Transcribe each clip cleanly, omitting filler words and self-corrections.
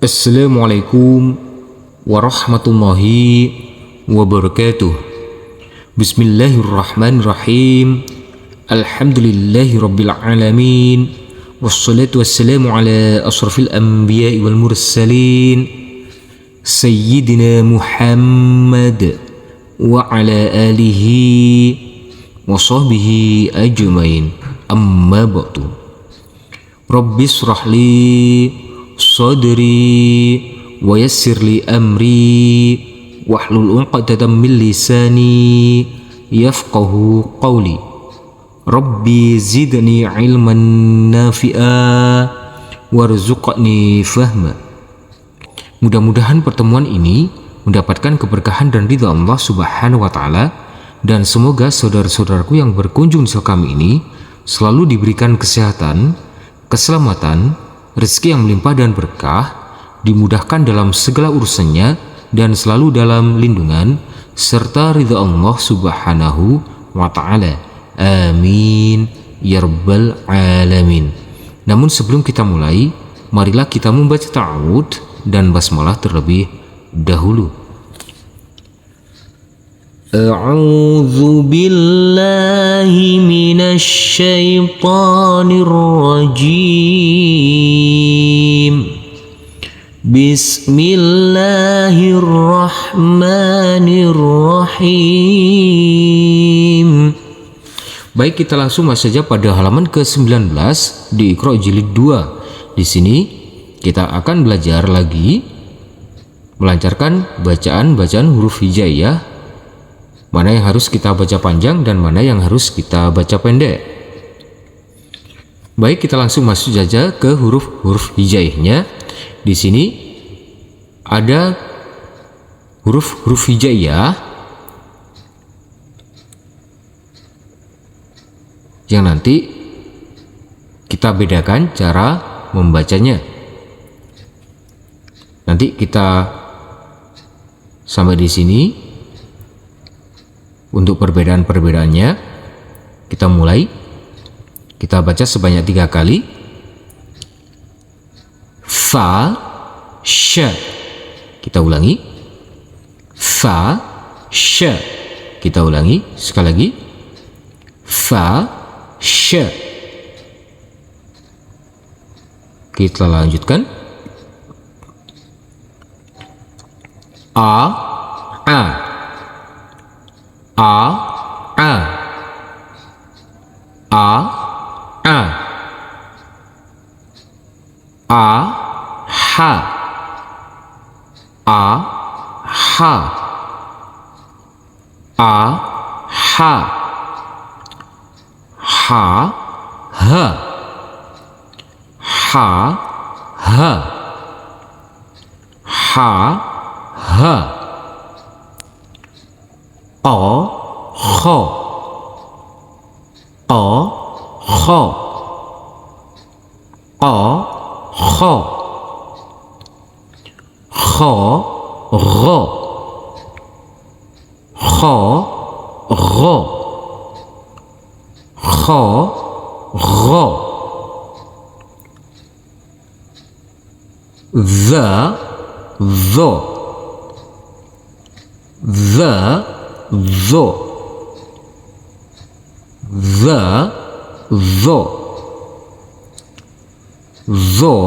Assalamualaikum warahmatullahi wabarakatuh. Bismillahirrahmanirrahim. Alhamdulillahi rabbil alamin. Wassalatu wassalamu ala asrafil anbiya'i wal mursalin Sayyidina Muhammad wa ala alihi wa sahbihi ajmain. Amma ba'du. Rabbi shrah li sadri wa yassir li amri wahlul 'uqdatam min lisani yafqahu qawli. Rabbi zidni ilman nafi'a warzuqni fahma. Mudah-mudahan pertemuan ini mendapatkan keberkahan dan ridha Allah Subhanahu wa taala, dan semoga saudara-saudaraku yang berkunjung di kami ini selalu diberikan kesehatan, keselamatan, rezeki yang melimpah dan berkah, dimudahkan dalam segala urusannya, dan selalu dalam lindungan serta ridha Allah Subhanahu wa ta'ala. Amin ya rabbal alamin. Namun sebelum kita mulai, marilah kita membaca ta'awud dan basmalah terlebih dahulu. A'udzu billahi minasy syaithanir rajim. Bismillahirrahmanirrahim. Baik, kita langsung masuk saja pada halaman ke-19 di Iqra jilid 2. Di sini kita akan belajar lagi melancarkan bacaan huruf hijaiyah, mana yang harus kita baca panjang dan mana yang harus kita baca pendek. Baik, kita langsung masuk saja ke huruf hijaiyahnya. Di sini ada huruf hijaiyah yang nanti kita bedakan cara membacanya. Nanti kita sampai di sini. Untuk perbedaan-perbedaannya kita mulai. Kita baca sebanyak 3 kali. Fa, sya. Kita ulangi. Fa, sya. Kita ulangi sekali lagi. Fa, sya. Kita lanjutkan. A, a. A, a. A, a. A, ha. A, ha. A, ha. Ha, ha. Ha, ha. Ha, ha. O, kho. O, kho. O, kho. Kho, gho. Kho, gho. Kho, gho. The, tho. The, tho. The, tho. Tho,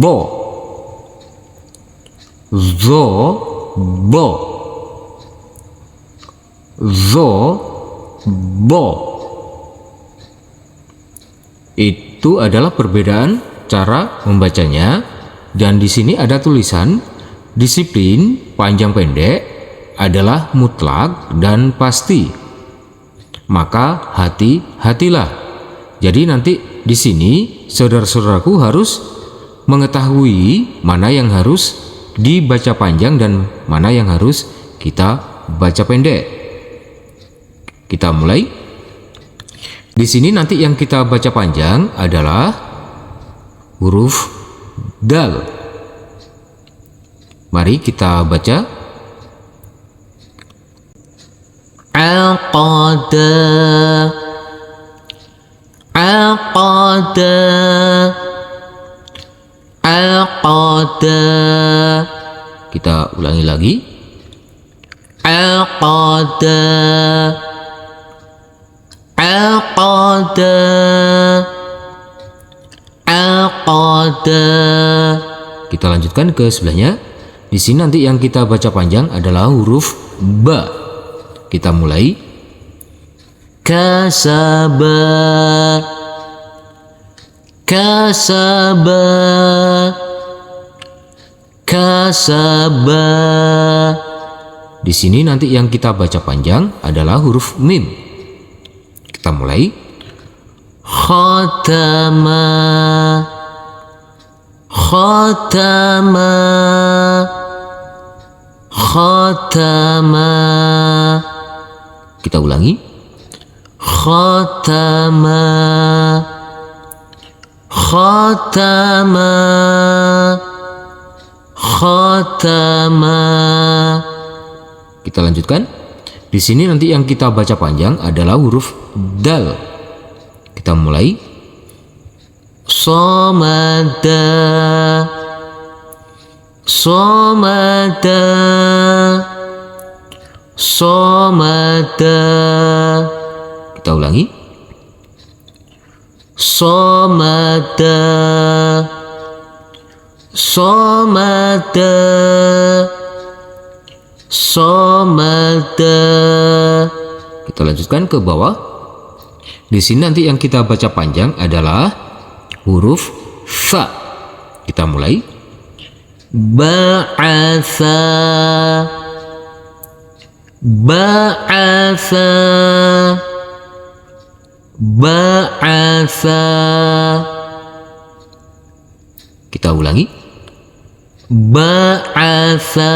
bo. Tho, bo. Tho, bo. Itu adalah perbedaan cara membacanya, dan di sini ada tulisan disiplin panjang pendek adalah mutlak dan pasti. Maka hati-hatilah. Jadi nanti di sini saudara-saudaraku harus mengetahui mana yang harus dibaca panjang dan mana yang harus kita baca pendek. Kita mulai. Di sini nanti yang kita baca panjang adalah huruf dal. Mari kita baca. Aqada, aqada, aqada. aqada. Kita ulangi lagi. Aqada, aqada, aqada. Kita lanjutkan ke sebelahnya. Di sini nanti yang kita baca panjang adalah huruf ba. Kita mulai. Kasaba, kasaba, kasaba. Di sini nanti yang kita baca panjang adalah huruf mim. Kita mulai. Khatama, khatama, khatama. Kita ulangi. Khatama, khatama, khatama. Kita lanjutkan. Di sini nanti yang kita baca panjang adalah huruf dal. Kita mulai. Somada, somada, somada. Kita ulangi. Somada, somada, somada. Kita lanjutkan ke bawah. Di sini nanti yang kita baca panjang adalah huruf fa. Kita mulai. Ba'atha, ba'atha, ba'atha. Kita ulangi. Ba'atha,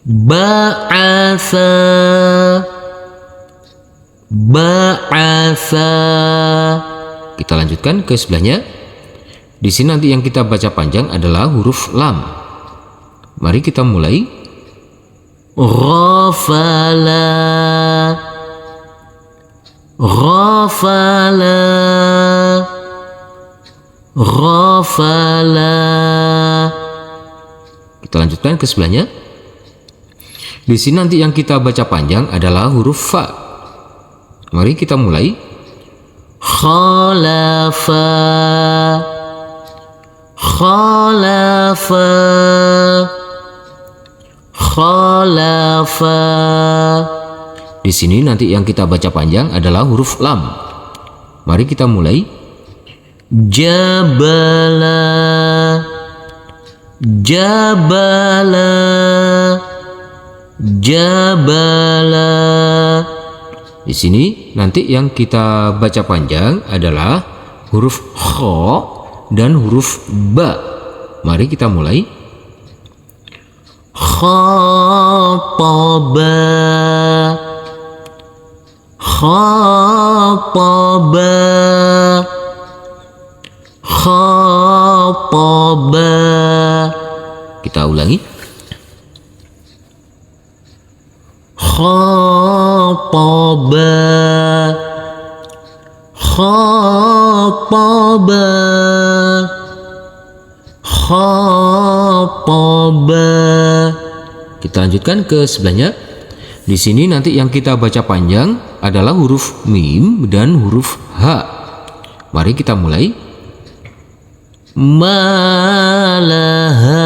ba'atha, ba'atha. Kita lanjutkan ke sebelahnya. Di sini nanti yang kita baca panjang adalah huruf lam. Mari kita mulai. Ghafala, ghafala, ghafala. Kita lanjutkan ke sebelahnya. Di sini nanti yang kita baca panjang adalah huruf fa. Mari kita mulai. Khalafa, khalafa, khalafa. Di sini nanti yang kita baca panjang adalah huruf lam. Mari kita mulai. Jabala, jabala, jabala. Di sini nanti yang kita baca panjang adalah huruf kha dan huruf ba. Mari kita mulai. Khataba, khataba, khataba. Kita ulangi. Khataba, khataba, khataba. Kita lanjutkan ke sebelahnya. Di sini nanti yang kita baca panjang adalah huruf mim dan huruf ha. Mari kita mulai. Malaha,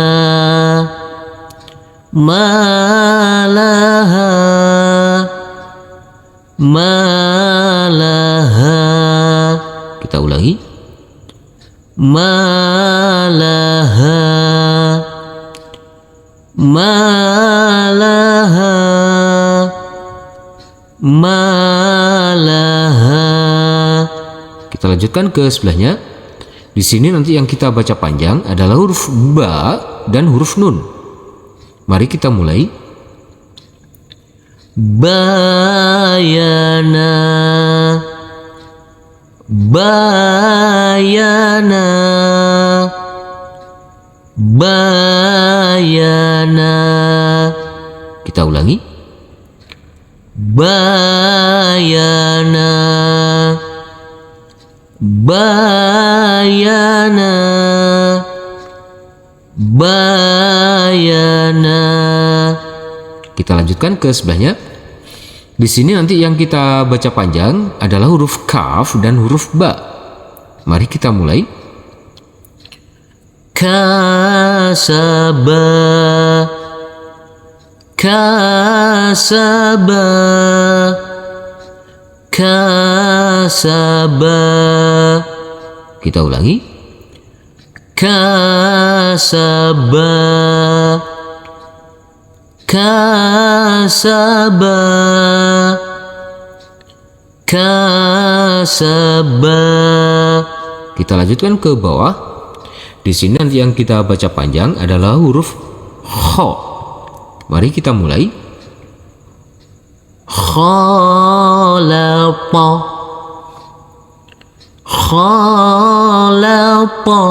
malaha, malaha. Kita ulangi. Malaha, malaha, malaha. Kita lanjutkan ke sebelahnya. Di sini nanti yang kita baca panjang adalah huruf ba dan huruf nun. Mari kita mulai. Bayana, bayana, bayana. Kita ulangi. Bayana, bayana, bayana. Kita lanjutkan ke sebelahnya. Di sini nanti yang kita baca panjang adalah huruf kaf dan huruf ba. Mari kita mulai. Kasaba, kasaba, kasaba. Kita ulangi. Kasaba, kasaba, kasaba. Kita lanjutkan ke bawah. Di sini nanti yang kita baca panjang adalah huruf kha. Mari kita mulai. Khalaqa, khalaqa,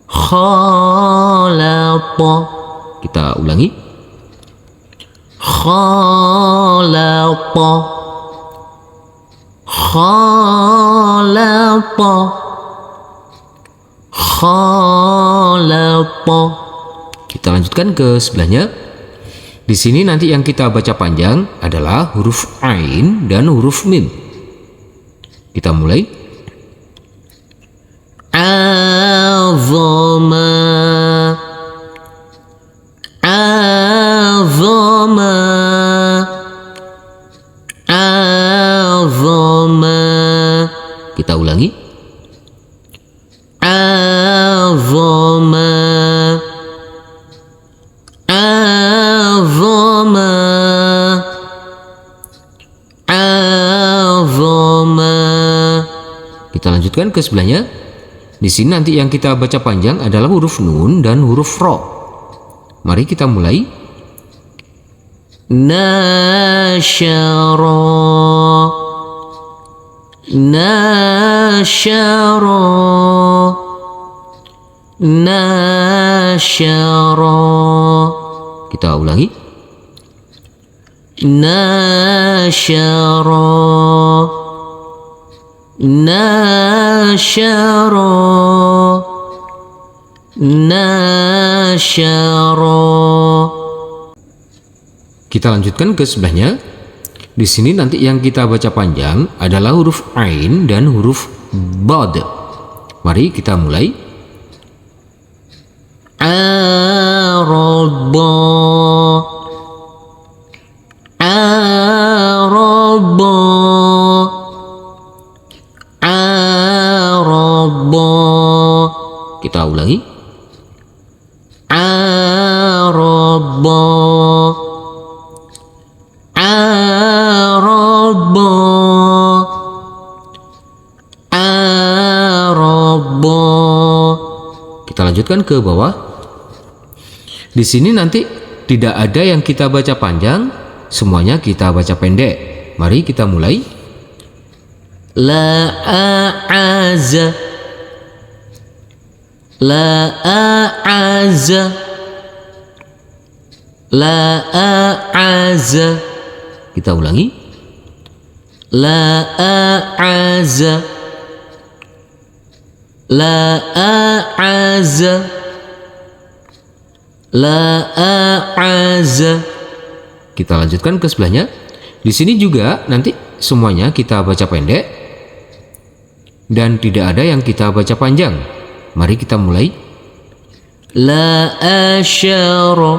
khalaqa. Kita ulangi. Khalaqa, khalaqa, khalaqa. Kita lanjutkan ke sebelahnya. Di sini nanti yang kita baca panjang adalah huruf ain dan huruf mim. Kita mulai. Azama, azama, azama. Kita ulangi. Azama, azama, azama. Kita lanjutkan ke sebelahnya. Di sini nanti yang kita baca panjang adalah huruf nun dan huruf ro. Mari kita mulai. Nasyara, nasyara, nasyara. Kita ulangi. Nasyara, nasyara, nasyara. Kita lanjutkan ke sebelahnya. Di sini nanti yang kita baca panjang adalah huruf ain dan huruf bad. Mari kita mulai. Araba, araba, araba. Kita ulangi. Araba, araba, araba. Kita lanjutkan ke bawah. Di sini nanti tidak ada yang kita baca panjang, semuanya kita baca pendek. Mari kita mulai. La a'aza, la a'aza, la a'aza. Kita ulangi. La a'aza, la a'aza, la a'aza. Kita lanjutkan ke sebelahnya. Di sini juga nanti semuanya kita baca pendek dan tidak ada yang kita baca panjang. Mari kita mulai. La asyara,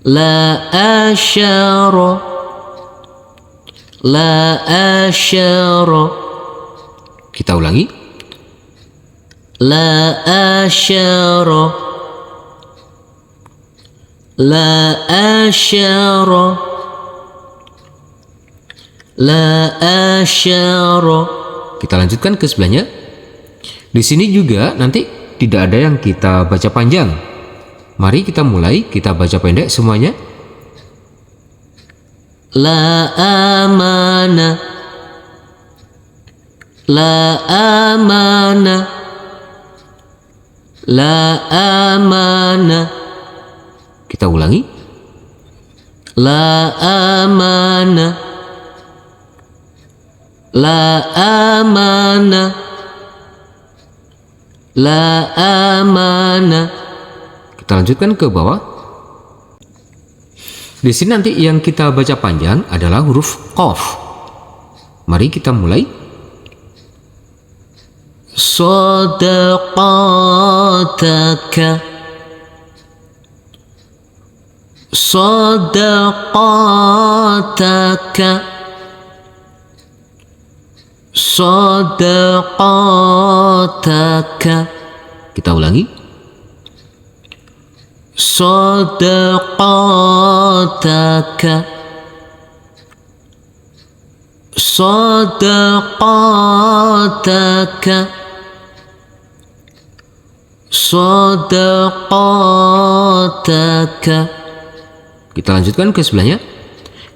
la asyara, la asyara. Kita ulangi. La asyara, la asyara, la asyara. Kita lanjutkan ke sebelahnya. Di sini juga nanti tidak ada yang kita baca panjang. Mari kita mulai, kita baca pendek semuanya. La amana, la amana, la amana. Kita ulangi. La amana, la amana, La amana. Kita lanjutkan ke bawah. Di sini nanti yang kita baca panjang adalah huruf qaf. Mari kita mulai. Sadaqataka. Sadaqataka. Sadaqataka. Kita ulangi. Sadaqataka. Sadaqataka. Sadaqataka. Kita lanjutkan ke sebelahnya.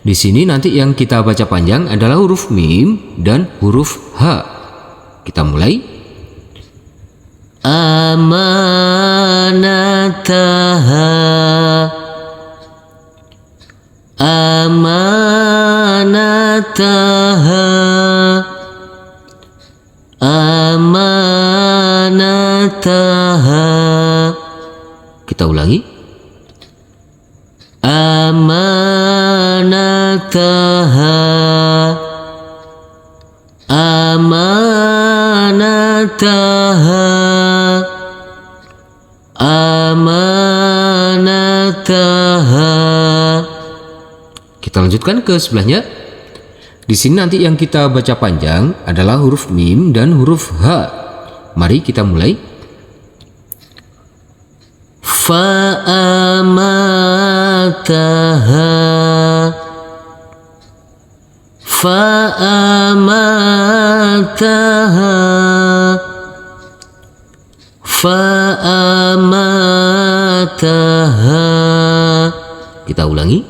Di sini nanti yang kita baca panjang adalah huruf mim dan huruf ha. Kita mulai. Amanataha. Amanataha. Amanataha. Kita ulangi. Amanataha. Amanataha. Amanataha. Kita lanjutkan ke sebelahnya. Di sini nanti yang kita baca panjang adalah huruf mim dan huruf ha. Mari kita mulai. Fa'amataha. Fa'amataha. Fa'amataha. Kita ulangi.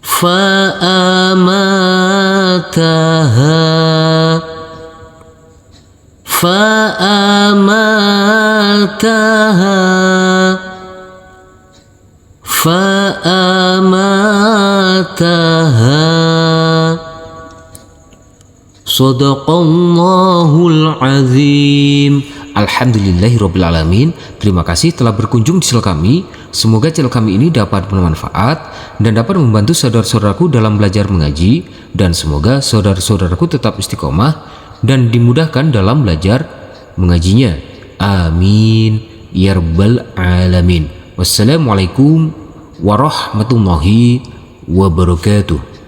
Fa'amataha. Fa'amataha. Fa'amataha. Sadaqallahul azim. Alhamdulillahirrabbilalamin. Terima kasih telah berkunjung di channel kami. Semoga channel kami ini dapat bermanfaat dan dapat membantu saudara-saudaraku dalam belajar mengaji. Dan semoga saudara-saudaraku tetap istiqomah dan dimudahkan dalam belajar mengajinya. Amin ya rabbal alamin. Wassalamualaikum warahmatullahi wabarakatuh.